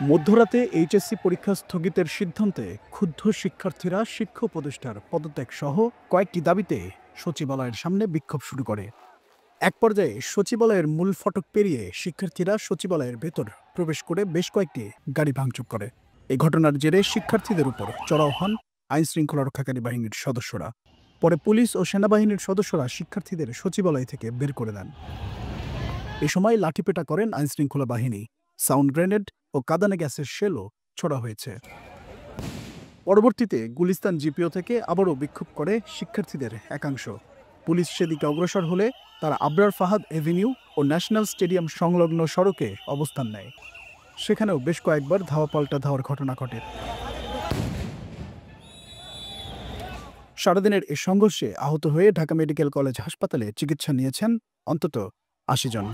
মধ্যরাতে এইচএসসি পরীক্ষা স্থগিতের সিদ্ধান্তে ক্ষুব্ধ শিক্ষার্থীরা শিক্ষা উপদেষ্টার পদত্যাগ সহ কয়েকটি দাবিতে সচিবালয়ের সামনে বিক্ষোভ শুরু করে। এক পর্যায়ে সচিবালয়ের মূল ফটক পেরিয়ে শিক্ষার্থীরা সচিবালয়ের ভেতর প্রবেশ করে বেশ কয়েকটি গাড়ি ভাঙচুর করে। এই ঘটনার জেরে শিক্ষার্থীদের উপর চড়াও হন আইনশৃঙ্খলা রক্ষাকারী বাহিনীর সদস্যরা। পরে পুলিশ ও সেনাবাহিনীর সদস্যরা শিক্ষার্থীদের সচিবালয় থেকে বের করে দেন। এ সময় লাঠিপেটা করেন আইনশৃঙ্খলা বাহিনী। সাউন্ড গ্রেনেড ও কাঁদানে গ্যাসের শেলও ছোড়া হয়েছে। পরবর্তীতে গুলিস্তান জিপিও থেকে আবারও বিক্ষোভ করে শিক্ষার্থীদের একাংশ। পুলিশ সেদিকে অগ্রসর হলে তারা আবরার ফাহাদ এভিনিউ ও ন্যাশনাল স্টেডিয়াম সংলগ্ন সড়কে অবস্থান নেয়। সেখানেও বেশ কয়েকবার ধাওয়া পাল্টা ধাওয়ার ঘটনা ঘটে। সারাদিনের এ সংঘর্ষে আহত হয়ে ঢাকা মেডিকেল কলেজ হাসপাতালে চিকিৎসা নিয়েছেন অন্তত ৮০ জন।